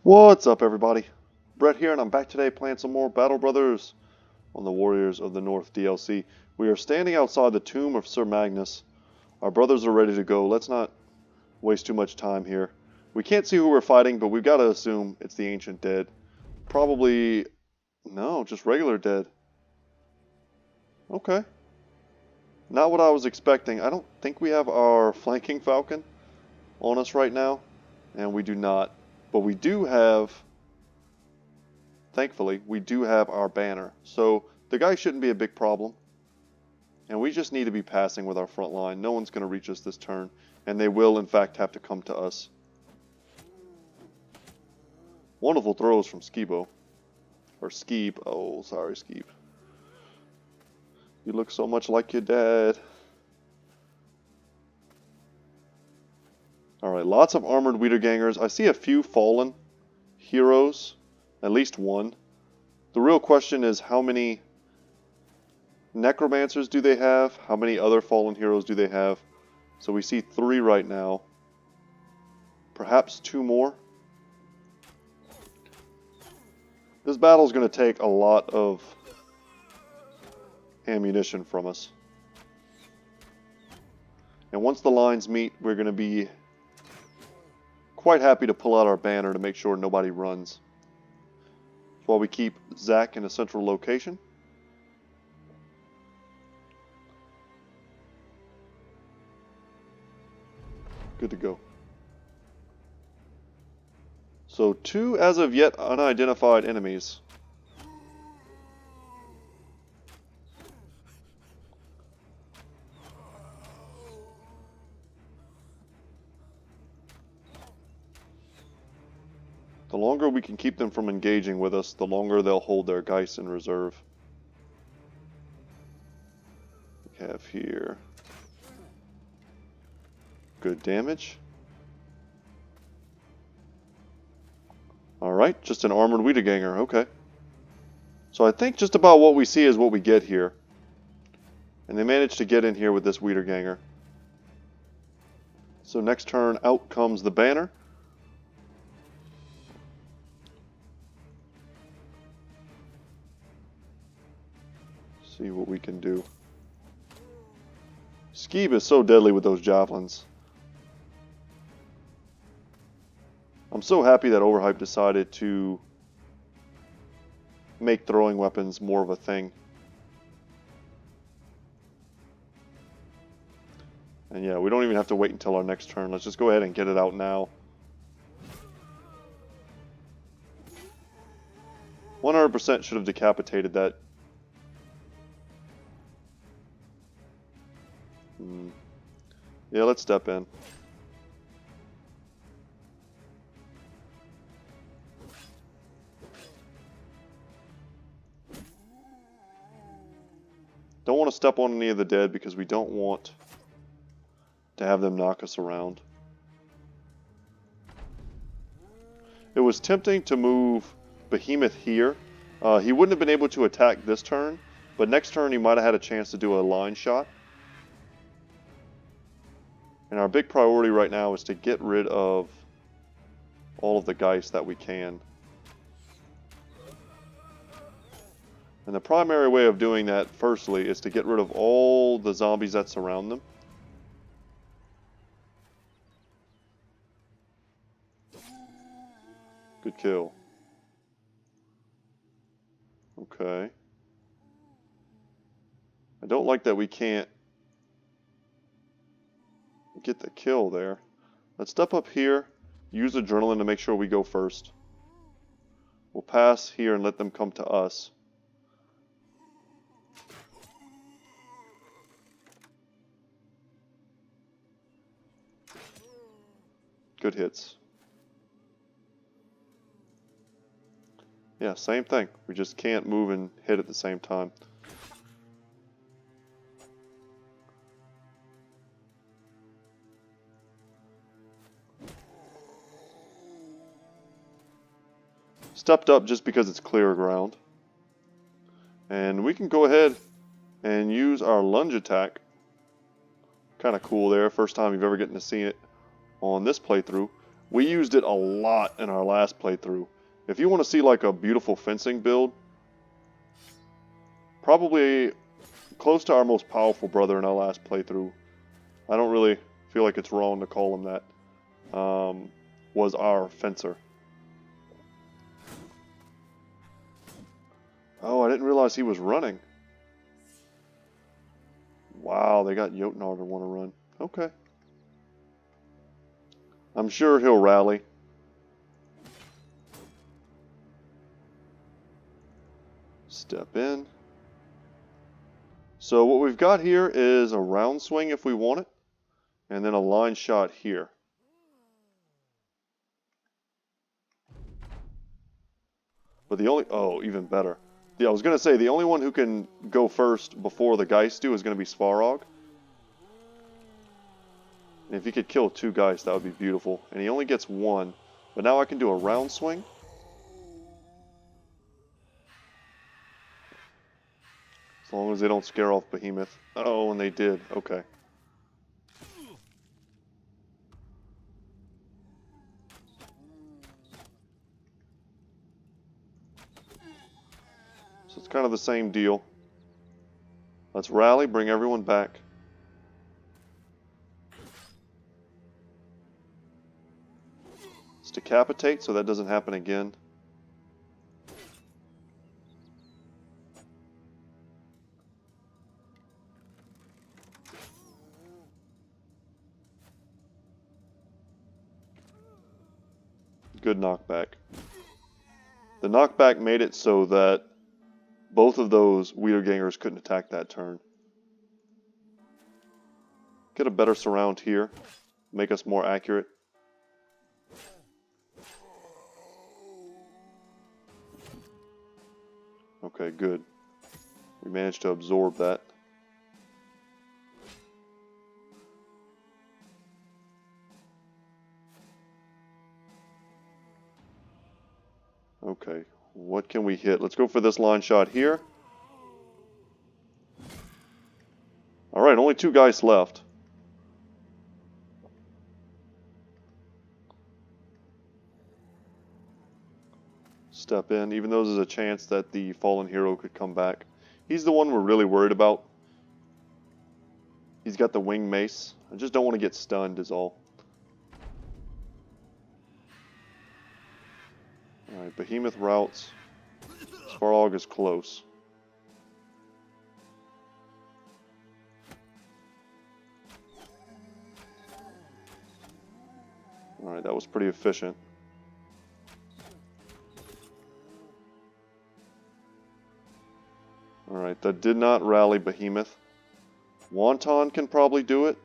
What's up, everybody? Brett here, and I'm back today playing some more Battle Brothers on the Warriors of the North DLC. We are standing outside the tomb of Sir Magnus. Our brothers are ready to go. Let's not waste too much time here. We can't see who we're fighting, but we've got to assume it's the Ancient Dead. Probably... no, just regular dead. Okay. Not what I was expecting. I don't think we have our flanking falcon on us right now, and we do not. But we do have... thankfully, we do have our banner, so the guy shouldn't be a big problem. And we just need to be passing with our front line. No one's going to reach us this turn, and they will, in fact, have to come to us. Wonderful throws from Skibo. Or Skeeb. Oh, sorry, Skeeb. You look so much like your dad. Alright, lots of armored Wiedergangers. I see a few fallen heroes. At least one. The real question is, how many necromancers do they have? How many other fallen heroes do they have? So we see 3 right now. Perhaps 2 more. This battle is going to take a lot of ammunition from us. And once the lines meet, we're going to be quite happy to pull out our banner to make sure nobody runs. While we keep Zach in a central location. Good to go. So 2 as of yet unidentified enemies. The longer we can keep them from engaging with us, the longer they'll hold their Geist in reserve. We have here good damage. Alright, just an armored Wiederganger, okay. So I think just about what we see is what we get here. And they managed to get in here with this Wiederganger. So next turn, out comes the banner. See what we can do. Skeeb is so deadly with those javelins. I'm so happy that Overhype decided to make throwing weapons more of a thing. And yeah, we don't even have to wait until our next turn. Let's just go ahead and get it out now. 100% should have decapitated that. Yeah, let's step in. Don't want to step on any of the dead because we don't want to have them knock us around. It was tempting to move Behemoth here. He wouldn't have been able to attack this turn, but next turn he might have had a chance to do a line shot. And our big priority right now is to get rid of all of the Geist that we can. And the primary way of doing that, firstly, is to get rid of all the zombies that surround them. Good kill. Okay. I don't like that we can't get the kill there. Let's step up here, use Adrenaline to make sure we go first. We'll pass here and let them come to us. Good hits. Yeah, same thing. We just can't move and hit at the same time. Stepped up just because it's clear ground. And we can go ahead and use our lunge attack. Kind of cool there. First time you've ever gotten to see it on this playthrough. We used it a lot in our last playthrough. If you want to see like a beautiful fencing build, probably close to our most powerful brother in our last playthrough, I don't really feel like it's wrong to call him that, was our fencer. Oh, I didn't realize he was running. Wow, they got Jotnar to want to run. Okay. I'm sure he'll rally. Step in. So what we've got here is a round swing if we want it, and then a line shot here. But the only, oh, even better. Yeah, I was going to say, the only one who can go first before the Geist do is going to be Svarog. And if he could kill 2 Geist, that would be beautiful. And he only gets 1. But now I can do a round swing. As long as they don't scare off Behemoth. Oh, and they did. Okay. So it's kind of the same deal. Let's rally, bring everyone back. Let's decapitate so that doesn't happen again. Good knockback. The knockback made it so that both of those Wiedergangers couldn't attack that turn. Get a better surround here. Make us more accurate. Okay, good. We managed to absorb that. Okay, what can we hit? Let's go for this line shot here. Alright, only 2 guys left. Step in, even though there's a chance that the fallen hero could come back. He's the one we're really worried about. He's got the wing mace. I just don't want to get stunned is all. Alright, Behemoth routes. Svarog is close. Alright, that was pretty efficient. Alright, that did not rally Behemoth. Wonton can probably do it.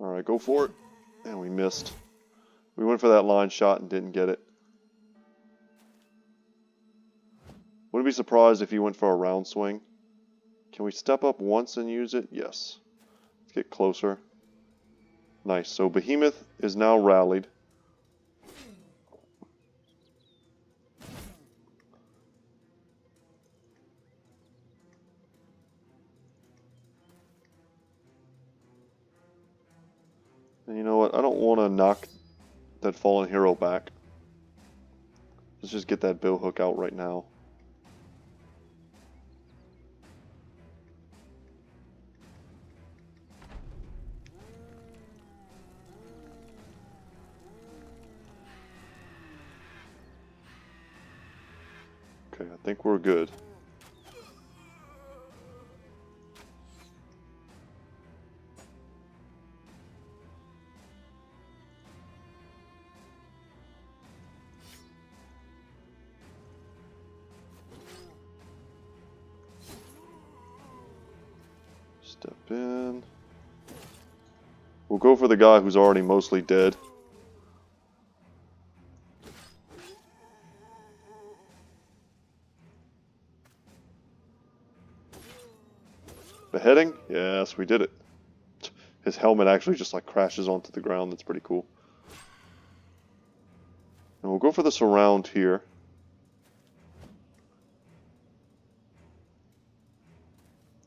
Alright, go for it. And we missed. We went for that line shot and didn't get it. Wouldn't be surprised if he went for a round swing. Can we step up once and use it? Yes. Let's get closer. Nice. So Behemoth is now rallied. And you know what? I don't want to knock that fallen hero back. Let's just get that billhook out right now. Okay, I think we're good. Step in. We'll go for the guy who's already mostly dead. Beheading? Yes, we did it. His helmet actually just like crashes onto the ground. That's pretty cool. And we'll go for the surround here.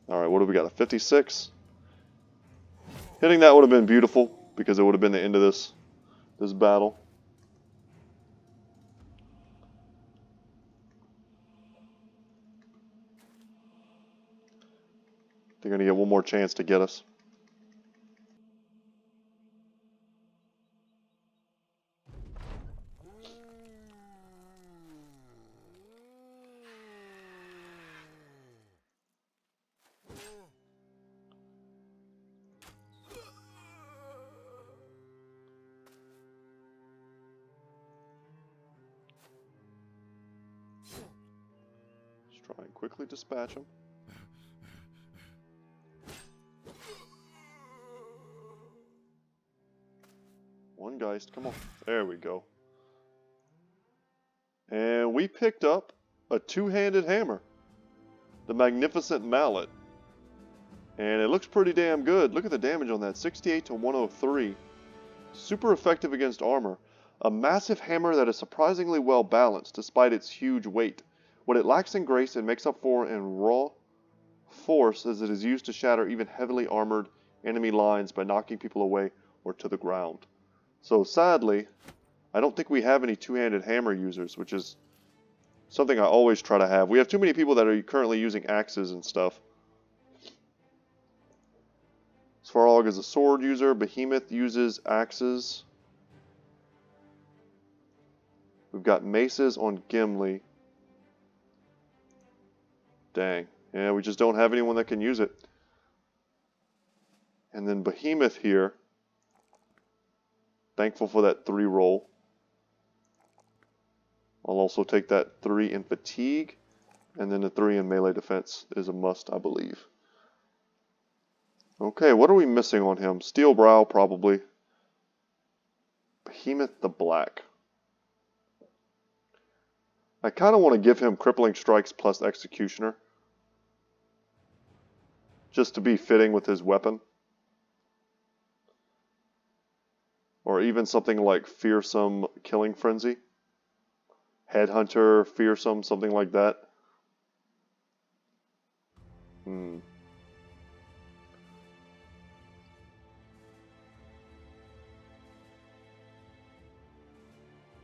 Alright, what do we got? A 56? Hitting that would have been beautiful because it would have been the end of this battle. They're going to get one more chance to get us. Let's try and quickly dispatch them. One Geist, come on. There we go. And we picked up a two-handed hammer. The Magnificent Mallet. And it looks pretty damn good. Look at the damage on that. 68 to 103. Super effective against armor. A massive hammer that is surprisingly well balanced despite its huge weight. What it lacks in grace, it makes up for in raw force as it is used to shatter even heavily armored enemy lines by knocking people away or to the ground. So sadly, I don't think we have any two-handed hammer users, which is something I always try to have. We have too many people that are currently using axes and stuff. Svarog is a sword user. Behemoth uses axes. We've got maces on Gimli. Dang. Yeah, we just don't have anyone that can use it. And then Behemoth here. Thankful for that 3 roll. I'll also take that 3 in fatigue. And then the 3 in melee defense is a must, I believe. Okay, what are we missing on him? Steel Brow, probably. Behemoth the Black. I kind of want to give him Crippling Strikes plus Executioner. Just to be fitting with his weapon. Or even something like Fearsome Killing Frenzy. Headhunter, Fearsome, something like that.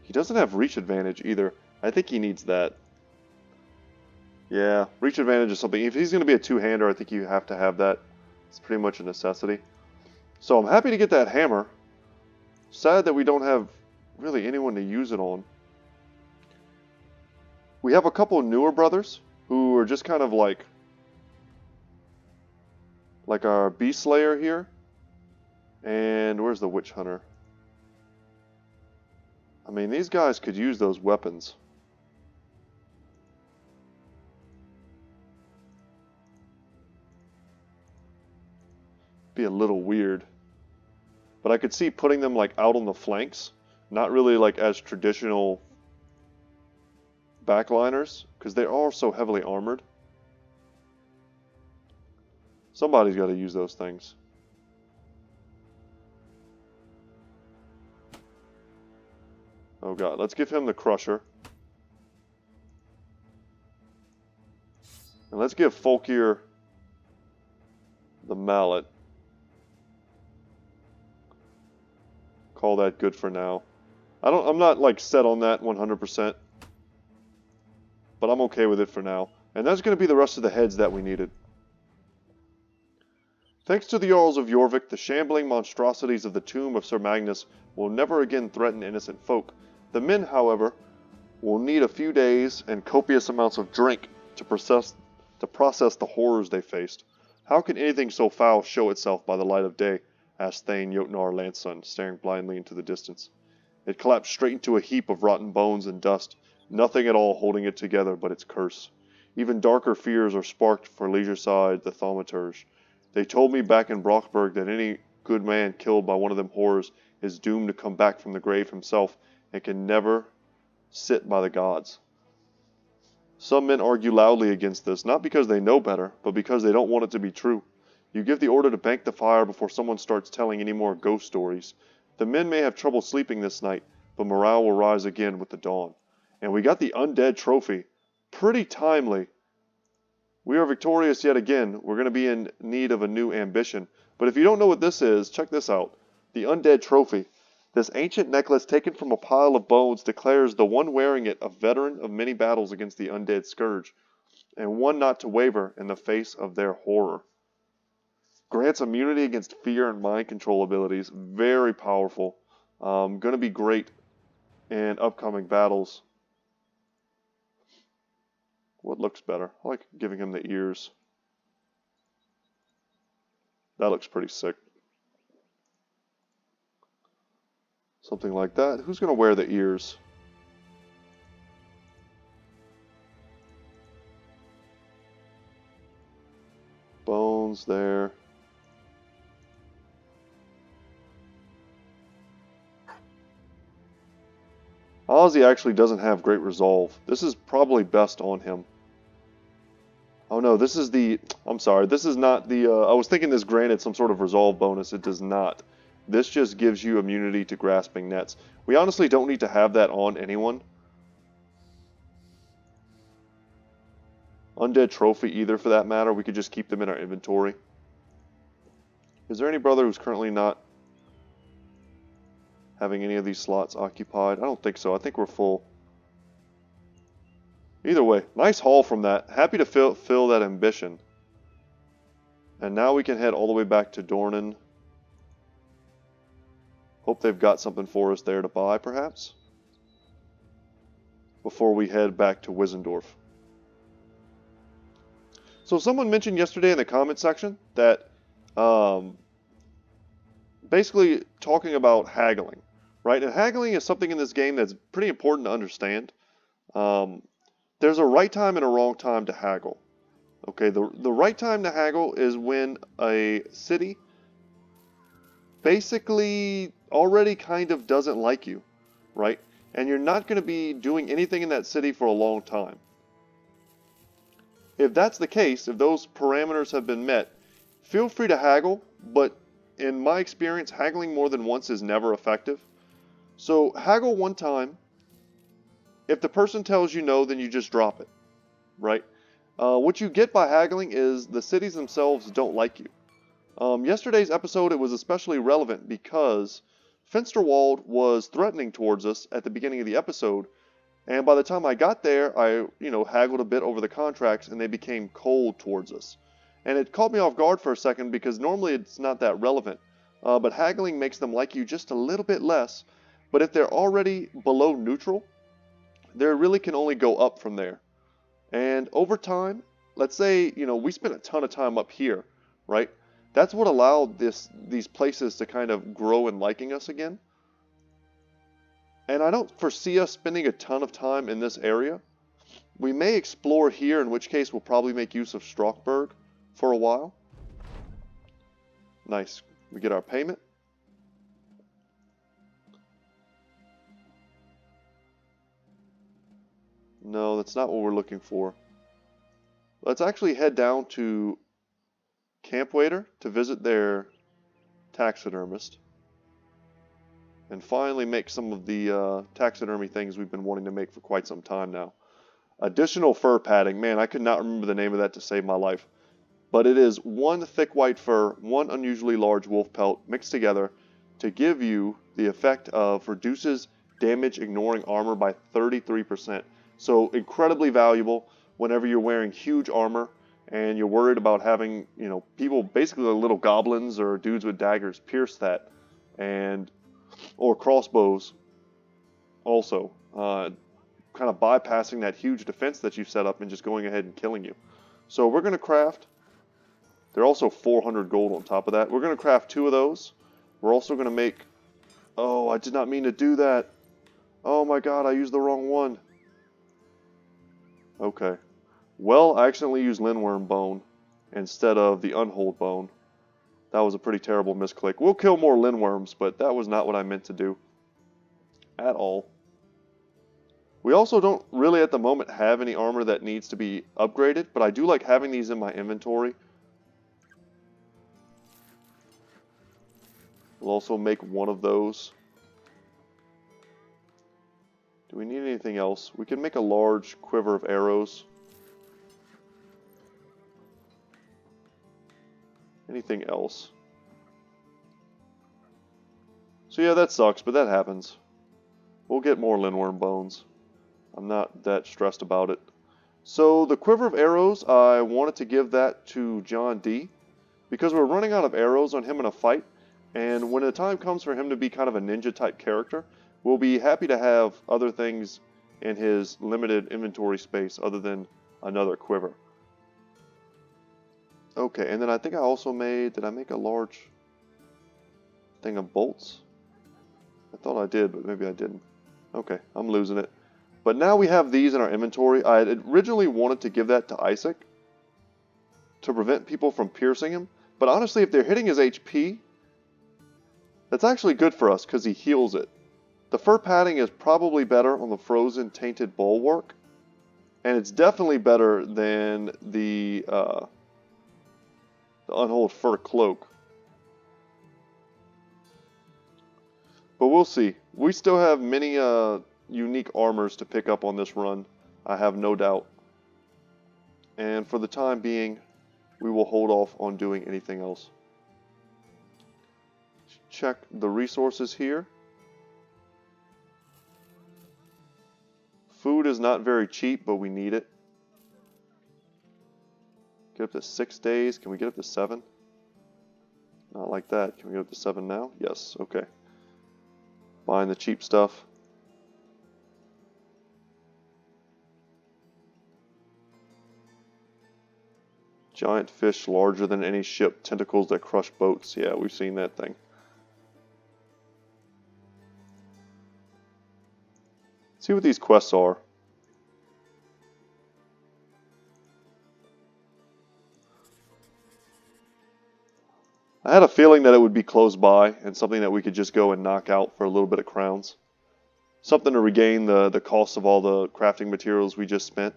He doesn't have reach advantage either. I think he needs that. Yeah, reach advantage is something. If he's going to be a two-hander, I think you have to have that. It's pretty much a necessity. So I'm happy to get that hammer. Sad that we don't have really anyone to use it on. We have a couple newer brothers who are just kind of like our Beast Slayer here. And where's the Witch Hunter? I mean, these guys could use those weapons. Be a little weird. But I could see putting them like out on the flanks. Not really like as traditional backliners, because they are so heavily armored. Somebody's got to use those things. Oh god, let's give him the Crusher. And let's give Folkier the Mallet. Call that good for now. I'm not like set on that 100%. But I'm okay with it for now. And that's going to be the rest of the heads that we needed. Thanks to the Jarls of Jorvik, the shambling monstrosities of the tomb of Sir Magnus will never again threaten innocent folk. The men, however, will need a few days and copious amounts of drink to process the horrors they faced. How can anything so foul show itself by the light of day? Asked Thane Jotnar Lanson, staring blindly into the distance. It collapsed straight into a heap of rotten bones and dust, nothing at all holding it together but its curse. Even darker fears are sparked for Leisureside the Thaumaturge. They told me back in Brockburg that any good man killed by one of them horrors is doomed to come back from the grave himself and can never sit by the gods. Some men argue loudly against this, not because they know better, but because they don't want it to be true. You give the order to bank the fire before someone starts telling any more ghost stories. The men may have trouble sleeping this night, but morale will rise again with the dawn. And we got the undead trophy. Pretty timely. We are victorious yet again. We're going to be in need of a new ambition. But if you don't know what this is, check this out. The undead trophy. This ancient necklace taken from a pile of bones declares the one wearing it a veteran of many battles against the undead scourge, and one not to waver in the face of their horror. Grants immunity against fear and mind control abilities. Very powerful. Going to be great in upcoming battles. What looks better? I like giving him the ears. That looks pretty sick. Something like that. Who's going to wear the ears? Bones there. Ozzy actually doesn't have great resolve. This is probably best on him. Oh no, this is the... I'm sorry, this is not the... I was thinking this granted some sort of resolve bonus. It does not. This just gives you immunity to grasping nets. We honestly don't need to have that on anyone. Undead trophy either, for that matter. We could just keep them in our inventory. Is there any brother who's currently not having any of these slots occupied? I don't think so. I think we're full. Either way, nice haul from that. Happy to fill that ambition. And now we can head all the way back to Dornan. Hope they've got something for us there to buy, perhaps, before we head back to Wissendorf. So someone mentioned yesterday in the comment section that basically talking about haggling, right? And haggling is something in this game that's pretty important to understand. There's a right time and a wrong time to haggle. Okay, the right time to haggle is when a city basically already kind of doesn't like you, right? And you're not going to be doing anything in that city for a long time. If that's the case, if those parameters have been met, feel free to haggle, but in my experience, haggling more than once is never effective. So haggle one time. If the person tells you no, then you just drop it, right? What you get by haggling is the cities themselves don't like you. Yesterday's episode, it was especially relevant because Finsterwald was threatening towards us at the beginning of the episode, and by the time I got there, I, haggled a bit over the contracts, and they became cold towards us. And it caught me off guard for a second because normally it's not that relevant, but haggling makes them like you just a little bit less. But if they're already below neutral, they really can only go up from there. And over time, let's say, we spent a ton of time up here, right? That's what allowed these places to kind of grow in liking us again. And I don't foresee us spending a ton of time in this area. We may explore here, in which case we'll probably make use of Strockberg for a while. Nice. We get our payment. No, that's not what we're looking for. Let's actually head down to Camp Waiter to visit their taxidermist. And finally make some of the taxidermy things we've been wanting to make for quite some time now. Additional fur padding. Man, I could not remember the name of that to save my life. But it is one thick white fur, one unusually large wolf pelt mixed together to give you the effect of reduces damage ignoring armor by 33%. So incredibly valuable whenever you're wearing huge armor and you're worried about having, people, basically little goblins or dudes with daggers pierce that, or crossbows also, kind of bypassing that huge defense that you've set up and just going ahead and killing you. So we're going to craft, they're also 400 gold on top of that. We're going to craft 2 of those. We're also going to make, oh, I did not mean to do that. Oh my god, I used the wrong one. Okay. Well, I accidentally used Lindworm Bone instead of the Unhold Bone. That was a pretty terrible misclick. We'll kill more Lindworms, but that was not what I meant to do. At all. We also don't really at the moment have any armor that needs to be upgraded, but I do like having these in my inventory. We'll also make one of those. Do we need anything else? We can make a large quiver of arrows. Anything else? So yeah, that sucks, but that happens. We'll get more Lindworm bones. I'm not that stressed about it. So the quiver of arrows, I wanted to give that to John D. Because we're running out of arrows on him in a fight, and when the time comes for him to be kind of a ninja type character, we'll be happy to have other things in his limited inventory space other than another quiver. Okay, and then I think I also made, did I make a large thing of bolts? I thought I did, but maybe I didn't. Okay, I'm losing it. But now we have these in our inventory. I had originally wanted to give that to Isaac to prevent people from piercing him. But honestly, if they're hitting his HP, that's actually good for us because he heals it. The fur padding is probably better on the frozen tainted bulwark. And it's definitely better than the unhold fur cloak. But we'll see. We still have many unique armors to pick up on this run, I have no doubt. And for the time being, we will hold off on doing anything else. Check the resources here. Food is not very cheap, but we need it. Get up to 6 days. Can we get up to 7? Not like that. Can we get up to 7 now? Yes, okay. Buying the cheap stuff. Giant fish larger than any ship. Tentacles that crush boats. Yeah, we've seen that thing. See what these quests are. I had a feeling that it would be close by and something that we could just go and knock out for a little bit of crowns. Something to regain the cost of all the crafting materials we just spent.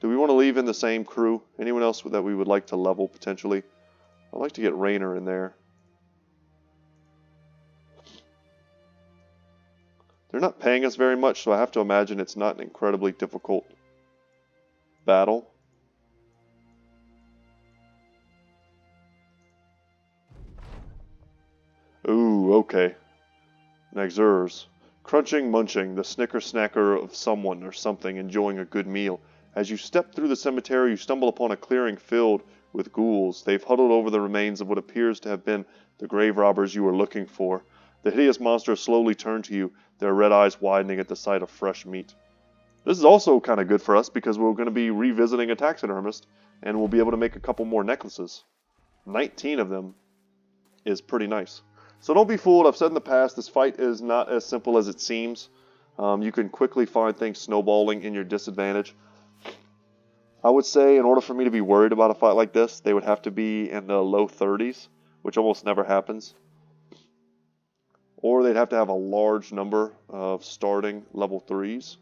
Do we want to leave in the same crew? Anyone else that we would like to level potentially? I'd like to get Rainer in there. They're not paying us very much, so I have to imagine it's not an incredibly difficult battle. Ooh, okay. Naxurs. Crunching, munching, the snicker snacker of someone or something enjoying a good meal. As you step through the cemetery, you stumble upon a clearing filled with ghouls. They've huddled over the remains of what appears to have been the grave robbers you were looking for. The hideous monsters slowly turn to you, their red eyes widening at the sight of fresh meat. This is also kind of good for us because we're going to be revisiting a taxidermist, and we'll be able to make a couple more necklaces. 19 of them is pretty nice. So don't be fooled. I've said in the past, this fight is not as simple as it seems. You can quickly find things snowballing in your disadvantage. I would say in order for me to be worried about a fight like this, they would have to be in the low 30s, which almost never happens. Or they'd have to have a large number of starting level 3s.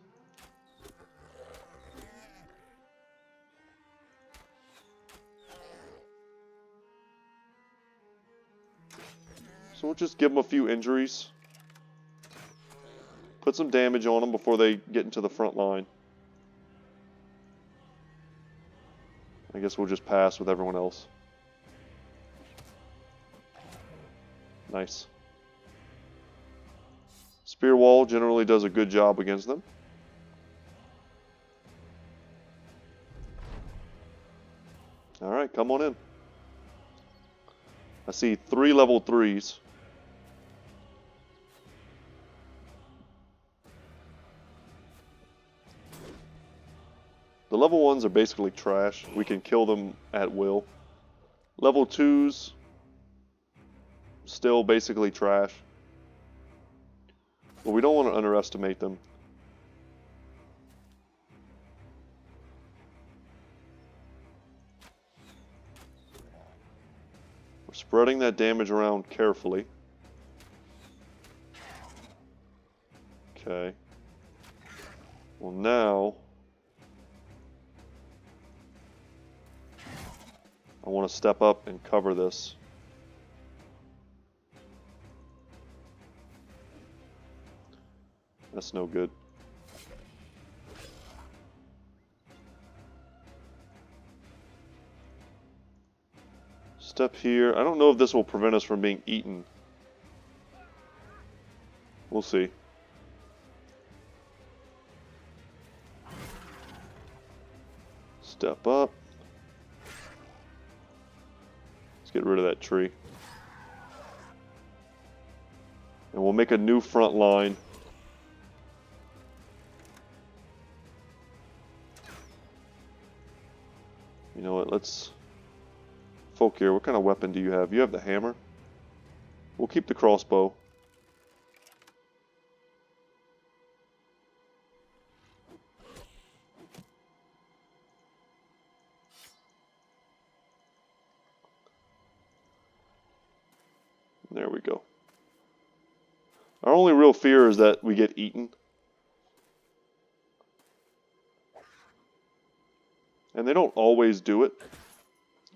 So we'll just give them a few injuries. Put some damage on them before they get into the front line. I guess we'll just pass with everyone else. Nice. Spear wall generally does a good job against them. Alright, come on in. I see 3 level 3s. The level 1s are basically trash. We can kill them at will. Level 2s, still basically trash. But we don't want to underestimate them. We're spreading that damage around carefully. Okay. Well, now I want to step up and cover this. That's no good. Step here. I don't know if this will prevent us from being eaten. We'll see. Step up. Let's get rid of that tree. And we'll make a new front line. You know what, let's... Folk here, what kind of weapon do you have? You have the hammer? We'll keep the crossbow. There we go. Our only real fear is that we get eaten. And they don't always do it.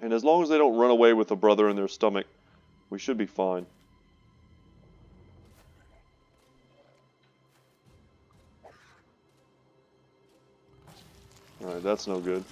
And as long as they don't run away with a brother in their stomach, we should be fine. Alright, that's no good.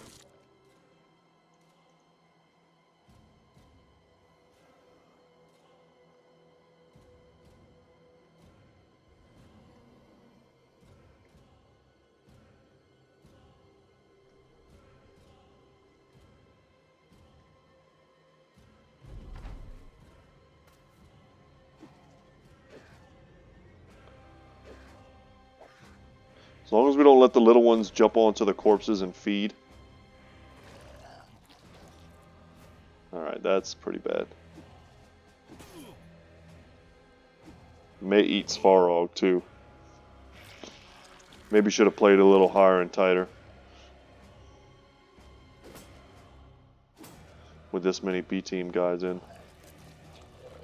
As long as we don't let the little ones jump onto the corpses and feed. Alright, that's pretty bad. May eat Svarog too. Maybe should have played a little higher and tighter. With this many B-team guys in.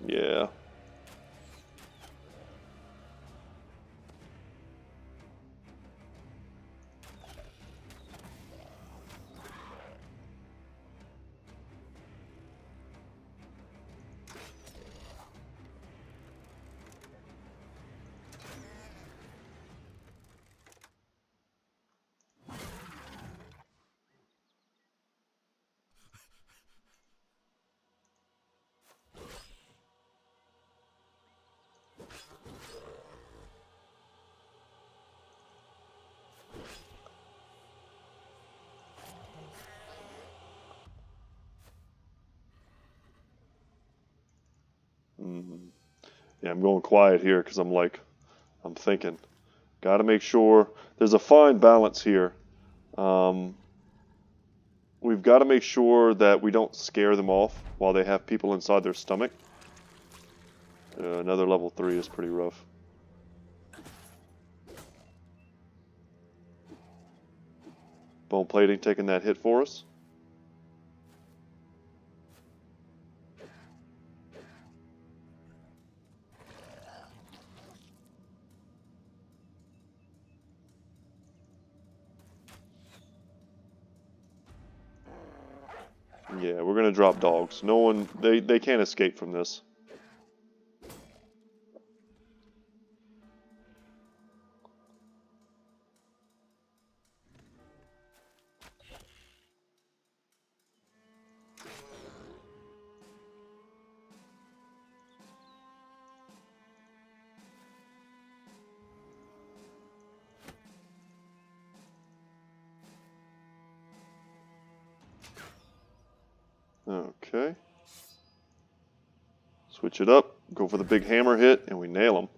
Yeah. Yeah, I'm going quiet here because I'm thinking. Got to make sure there's a fine balance here. We've got to make sure that we don't scare them off while they have people inside their stomach. Another level 3 is pretty rough. Bone plating taking that hit for us. Yeah, we're gonna drop dogs. No one, they can't escape from this. Okay. Switch it up, go for the big hammer hit, and we nail them.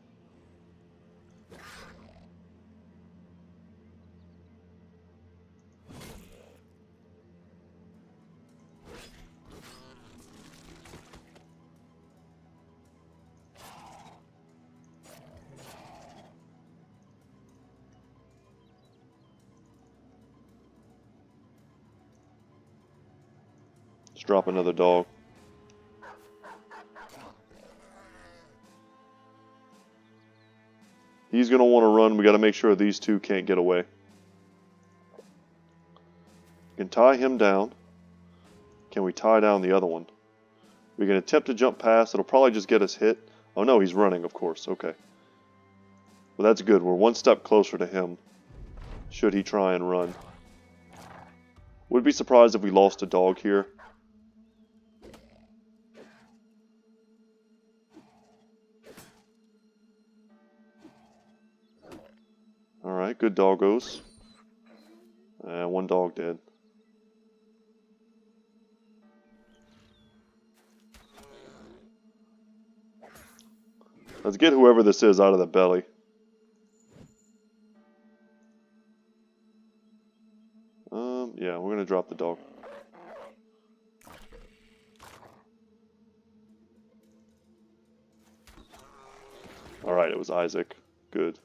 Let's drop another dog. He's going to want to run. We got to make sure these two can't get away. We can tie him down. Can we tie down the other one? We can attempt to jump past. It'll probably just get us hit. Oh no, he's running, of course. Okay. Well, that's good. We're one step closer to him, should he try and run. Would be surprised if we lost a dog here. Alright, good doggos. And one dog dead. Let's get whoever this is out of the belly. Yeah, we're going to drop the dog. Alright, it was Isaac. Good.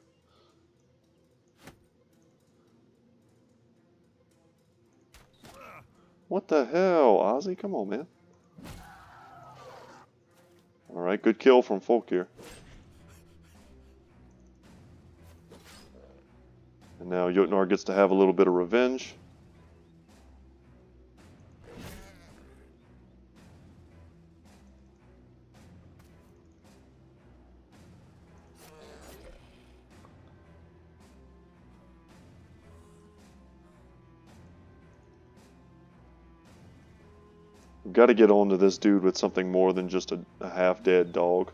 What the hell, Ozzy? Come on, man. Alright, good kill from Folkir. And now Jotnar gets to have a little bit of revenge. We've got to get onto this dude with something more than just a half-dead dog.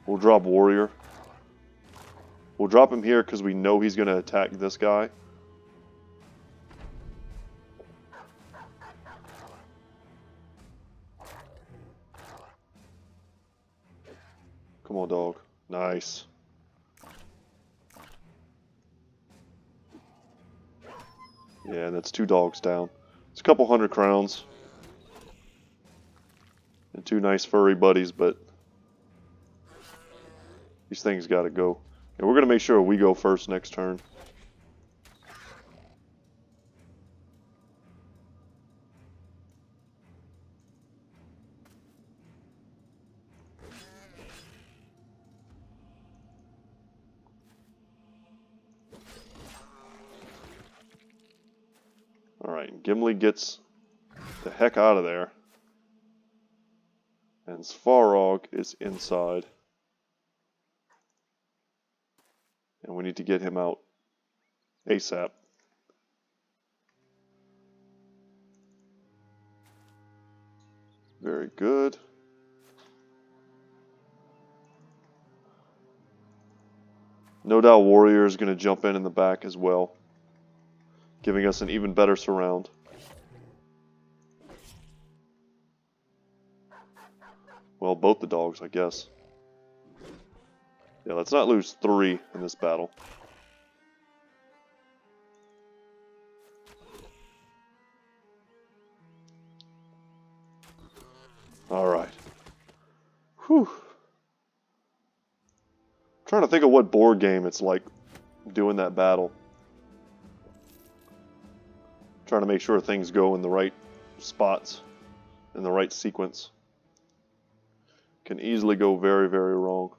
We'll drop Warrior. We'll drop him here because we know he's going to attack this guy. Come on, dog. Nice. Yeah, and that's 2 dogs down. It's a couple 100 crowns. And 2 nice furry buddies, but these things gotta go. And we're gonna make sure we go first next turn. Alright, Gimli gets the heck out of there. And Svarog is inside. And we need to get him out ASAP. Very good. No doubt Warrior is going to jump in the back as well, giving us an even better surround. Well, both the dogs, I guess. Yeah, let's not lose 3 in this battle. Alright. Whew. Trying to think of what board game it's like doing that battle. Trying to make sure things go in the right spots, in the right sequence. Can easily go very, very wrong.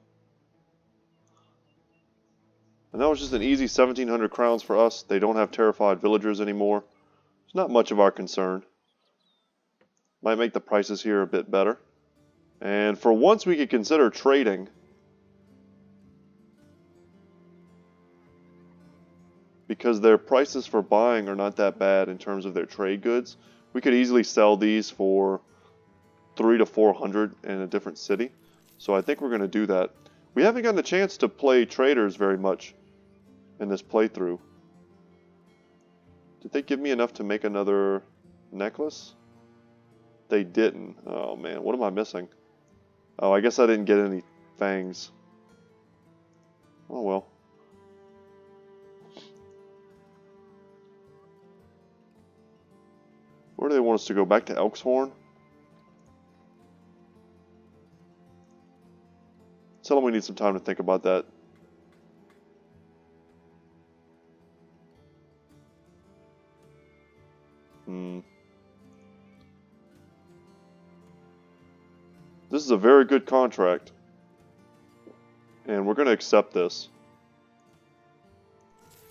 And that was just an easy 1,700 crowns for us. They don't have terrified villagers anymore. It's not much of our concern. Might make the prices here a bit better. And for once we could consider trading. Because their prices for buying are not that bad in terms of their trade goods. We could easily sell these for 300 to 400 in a different city. So I think we're going to do that. We haven't gotten a chance to play traders very much in this playthrough. Did they give me enough to make another necklace? They didn't. Oh man, what am I missing? Oh, I guess I didn't get any fangs. Oh well. Where do they want us to go? Back to Elkshorn? Tell them we need some time to think about that. This is a very good contract. and we're going to accept this.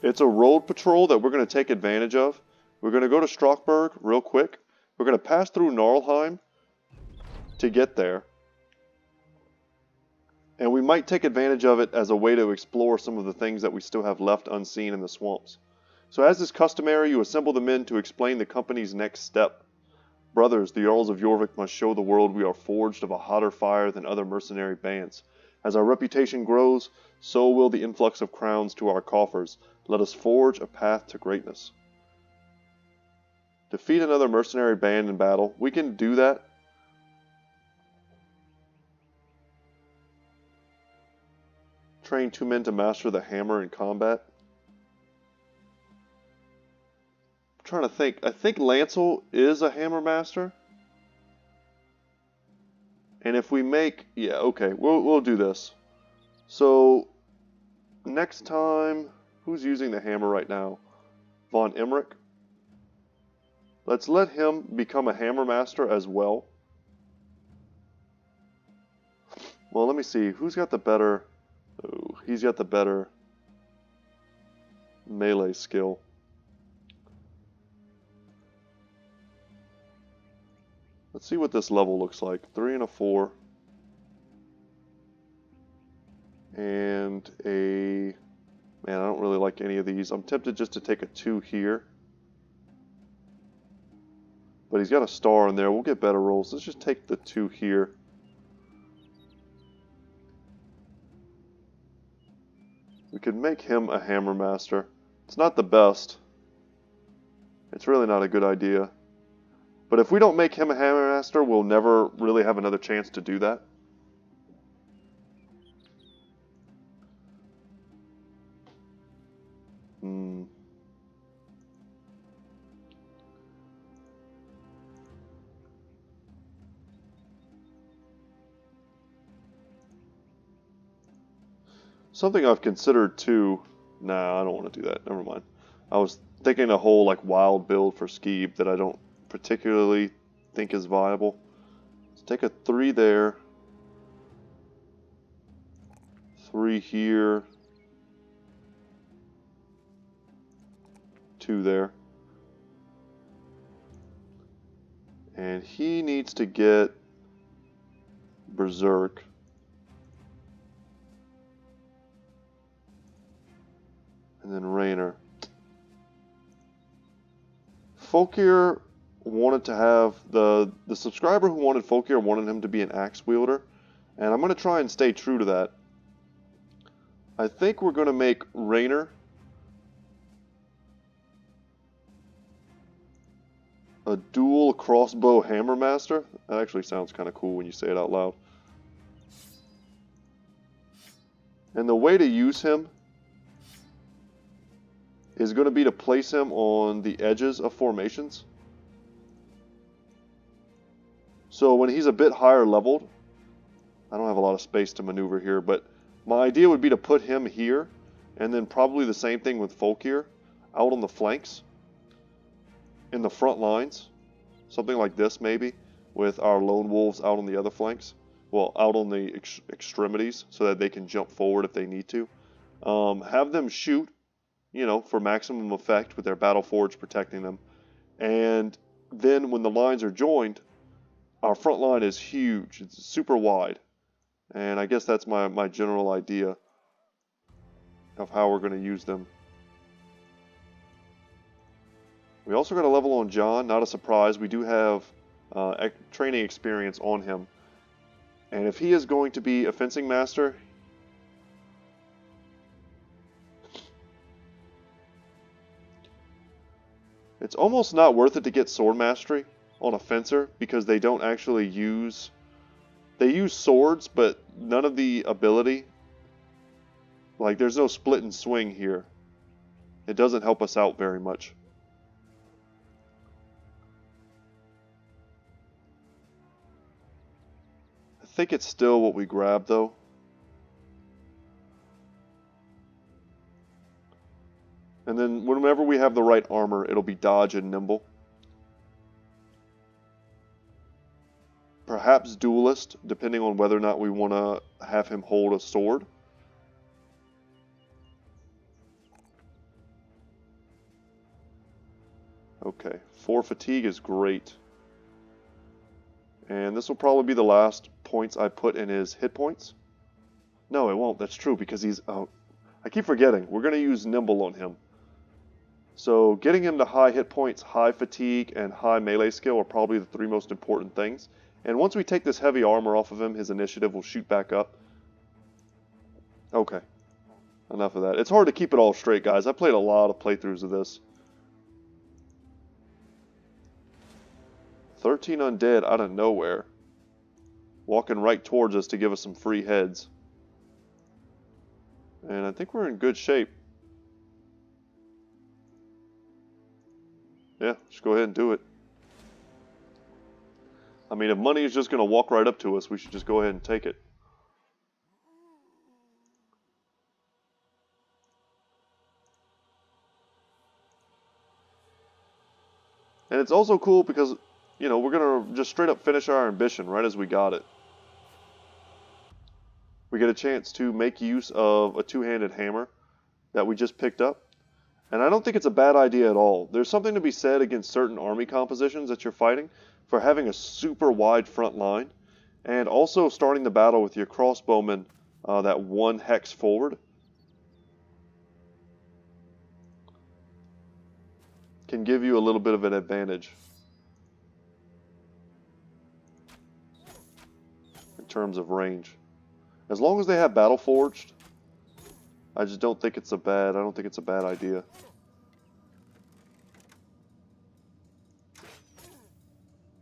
It's a road patrol that we're going to take advantage of. We're going to go to Strasbourg real quick. We're going to pass through Narlheim to get there. And we might take advantage of it as a way to explore some of the things that we still have left unseen in the swamps. So as is customary, you assemble the men to explain the company's next step. Brothers, the Earls of Jorvik must show the world we are forged of a hotter fire than other mercenary bands. As our reputation grows, so will the influx of crowns to our coffers. Let us forge a path to greatness. Defeat another mercenary band in battle. We can do that. Train 2 men to master the hammer in combat. I'm trying to think. I think Lancel is a hammer master. And if we make... Yeah, okay. We'll do this. So, next time... Who's using the hammer right now? Von Emmerich. Let's let him become a hammer master as well. Well, let me see. Who's got the better... Oh, he's got the better melee skill. Let's see what this level looks like. 3 and a 4. And a... Man, I don't really like any of these. I'm tempted just to take a 2 here. But he's got a star in there. We'll get better rolls. Let's just take the 2 here. We could make him a hammer master. It's not the best. It's really not a good idea. But if we don't make him a hammer master, we'll never really have another chance to do that. Something I've considered too... Nah, I don't want to do that. Never mind. I was thinking a whole like wild build for Skeeb that I don't particularly think is viable. Let's take a 3 there. 3 here. 2 there. And he needs to get Berserk. And then Raynor. Folkier wanted to have the subscriber who wanted Folkier wanted him to be an axe wielder, and I'm going to try and stay true to that. I think we're going to make Raynor a dual crossbow hammer master. That actually sounds kind of cool when you say it out loud. And the way to use him is going to be to place him on the edges of formations. So when he's a bit higher leveled, I don't have a lot of space to maneuver here, but my idea would be to put him here, and then probably the same thing with Folkier, out on the flanks, in the front lines, something like this maybe, with our lone wolves out on the other flanks, well, out on the extremities, so that they can jump forward if they need to. Have them shoot, you know, for maximum effect with their battle forge protecting them. And then when the lines are joined, our front line is huge. It's super wide. And I guess that's my general idea of how we're going to use them. We also got a level on John. Not a surprise. We do have training experience on him. And if he is going to be a fencing master, it's almost not worth it to get sword mastery on a fencer because they don't actually use... They use swords, but none of the ability. Like, there's no split and swing here. It doesn't help us out very much. I think it's still what we grab, though. And then whenever we have the right armor, it'll be dodge and nimble. Perhaps duelist, depending on whether or not we want to have him hold a sword. Okay, 4 fatigue is great. And this will probably be the last points I put in his hit points. No, it won't. That's true because he's... Oh, I keep forgetting. We're going to use Nimble on him. So getting him to high hit points, high fatigue, and high melee skill are probably the 3 most important things. And once we take this heavy armor off of him, his initiative will shoot back up. Okay. Enough of that. It's hard to keep it all straight, guys. I played a lot of playthroughs of this. 13 undead out of nowhere. Walking right towards us to give us some free heads. And I think we're in good shape. Yeah, just go ahead and do it. I mean, if money is just going to walk right up to us, we should just go ahead and take it. And it's also cool because, you know, we're going to just straight up finish our ambition right as we got it. We get a chance to make use of a 2-handed hammer that we just picked up. And I don't think it's a bad idea at all. There's something to be said against certain army compositions that you're fighting for having a super wide front line. And also starting the battle with your crossbowmen that 1 hex forward can give you a little bit of an advantage in terms of range. As long as they have battle forged, I just don't think it's a bad idea.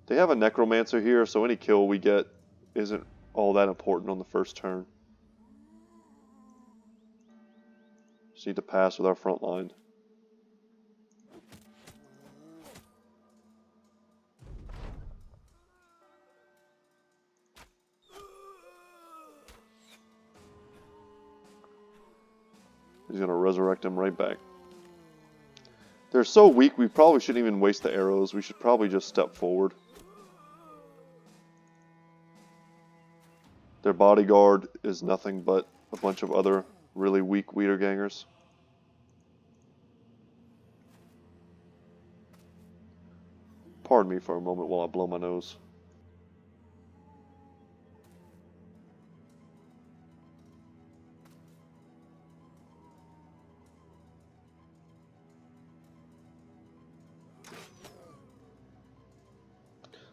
They have a necromancer here, so any kill we get isn't all that important on the first turn. Just need to pass with our front line. He's going to resurrect him right back. They're so weak, we probably shouldn't even waste the arrows. We should probably just step forward. Their bodyguard is nothing but a bunch of other really weak Wiedergangers. Pardon me for a moment while I blow my nose.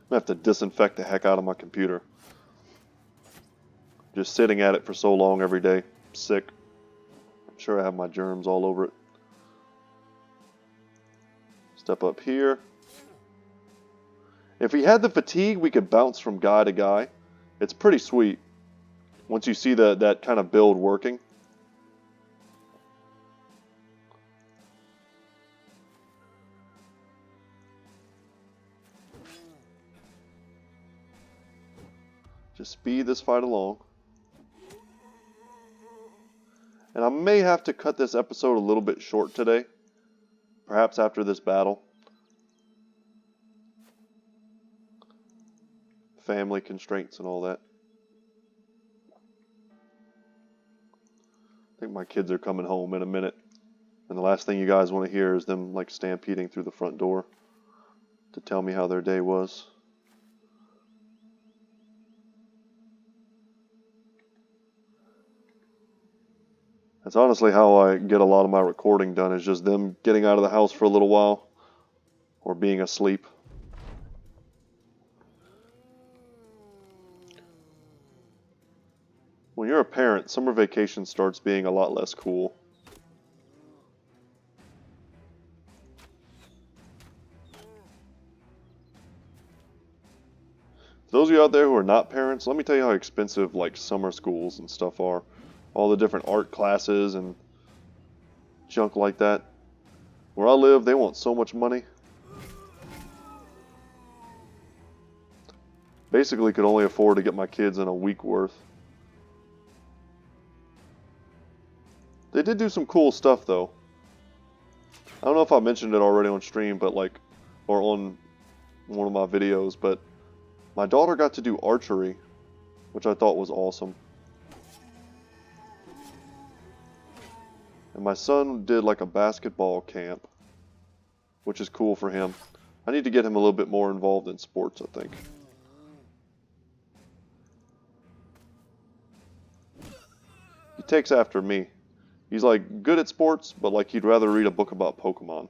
I'm going to have to disinfect the heck out of my computer. Just sitting at it for so long every day. I'm sick. I'm sure I have my germs all over it. Step up here. If we had the fatigue, we could bounce from guy to guy. It's pretty sweet. Once you see that kind of build working. Just speed this fight along. And I may have to cut this episode a little bit short today. Perhaps after this battle. Family constraints and all that. I think my kids are coming home in a minute. And the last thing you guys want to hear is them like stampeding through the front door to tell me how their day was. That's honestly how I get a lot of my recording done, is just them getting out of the house for a little while or being asleep. When you're a parent, summer vacation starts being a lot less cool. For those of you out there who are not parents, let me tell you how expensive like summer schools and stuff are. All the different art classes and junk like that. Where I live, they want so much money. Basically could only afford to get my kids in a week worth. They did do some cool stuff though. I don't know if I mentioned it already on stream, but like, or on one of my videos, but my daughter got to do archery, which I thought was awesome. And my son did like a basketball camp. which is cool for him. I need to get him a little bit more involved in sports, I think. He takes after me. He's like good at sports, but like he'd rather read a book about Pokemon.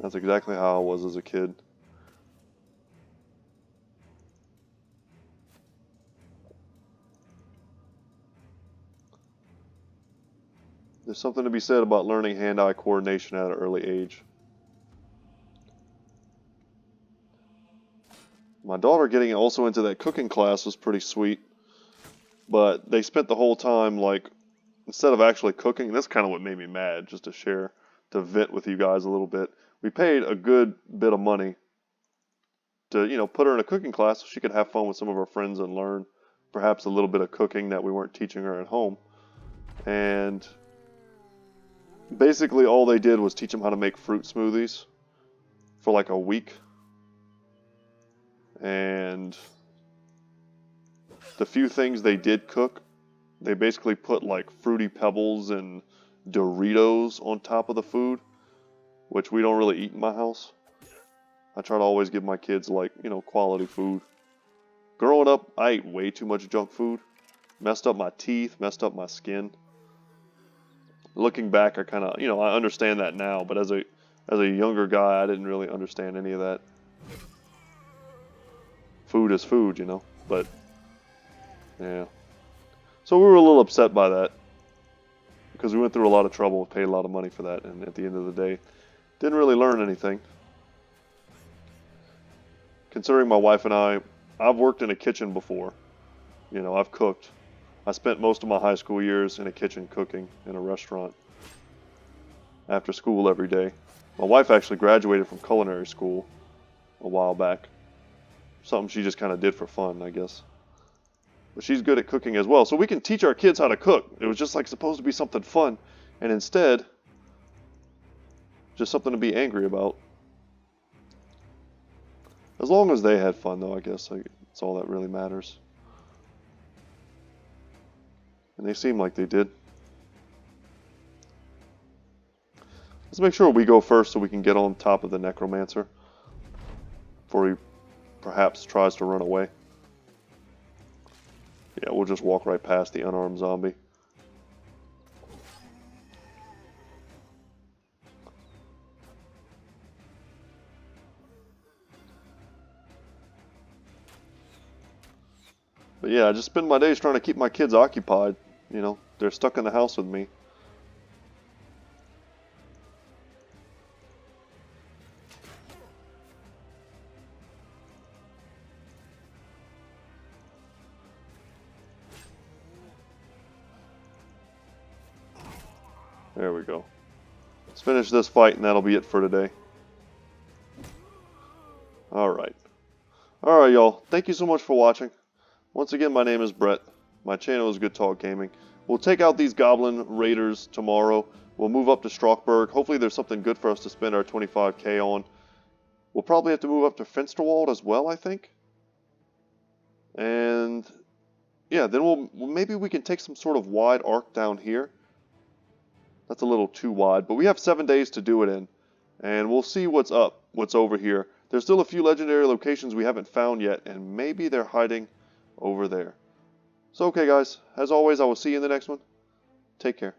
That's exactly how I was as a kid. There's something to be said about learning hand-eye coordination at an early age. My daughter getting also into that cooking class was pretty sweet. But they spent the whole time, like, instead of actually cooking, that's kind of what made me mad, just to share, to vent with you guys a little bit. We paid a good bit of money to, put her in a cooking class so she could have fun with some of her friends and learn perhaps a little bit of cooking that we weren't teaching her at home. And basically all they did was teach them how to make fruit smoothies for like a week. And the few things they did cook, they basically put like Fruity Pebbles and Doritos on top of the food, which we don't really eat in my house. I try to always give my kids like, quality food. Growing up, I ate way too much junk food. Messed up my teeth, messed up my skin. Looking back, I kind of, I understand that now, but as a younger guy, I didn't really understand any of that. Food is food, but yeah. So we were a little upset by that because we went through a lot of trouble, paid a lot of money for that, and at the end of the day, didn't really learn anything. Considering my wife and I've worked in a kitchen before. I've cooked. I spent most of my high school years in a kitchen cooking in a restaurant after school every day. My wife actually graduated from culinary school a while back. Something she just kind of did for fun, I guess. But she's good at cooking as well. So we can teach our kids how to cook. It was just like supposed to be something fun. And instead, just something to be angry about. As long as they had fun, though, I guess that's all that really matters. And they seem like they did. Let's make sure we go first so we can get on top of the necromancer before he perhaps tries to run away. Yeah, we'll just walk right past the unarmed zombie. But yeah, I just spend my days trying to keep my kids occupied. They're stuck in the house with me. There we go. Let's finish this fight and that'll be it for today. Alright. Alright, y'all. Thank you so much for watching. Once again, my name is Brett. My channel is Goodtalk Gaming. We'll take out these Goblin Raiders tomorrow. We'll move up to Strockburg. Hopefully there's something good for us to spend our 25k on. We'll probably have to move up to Finsterwald as well, I think. And yeah, then maybe we can take some sort of wide arc down here. That's a little too wide, but we have 7 days to do it in. And we'll see what's over here. There's still a few legendary locations we haven't found yet, and maybe they're hiding over there. So okay guys, as always, I will see you in the next one. Take care.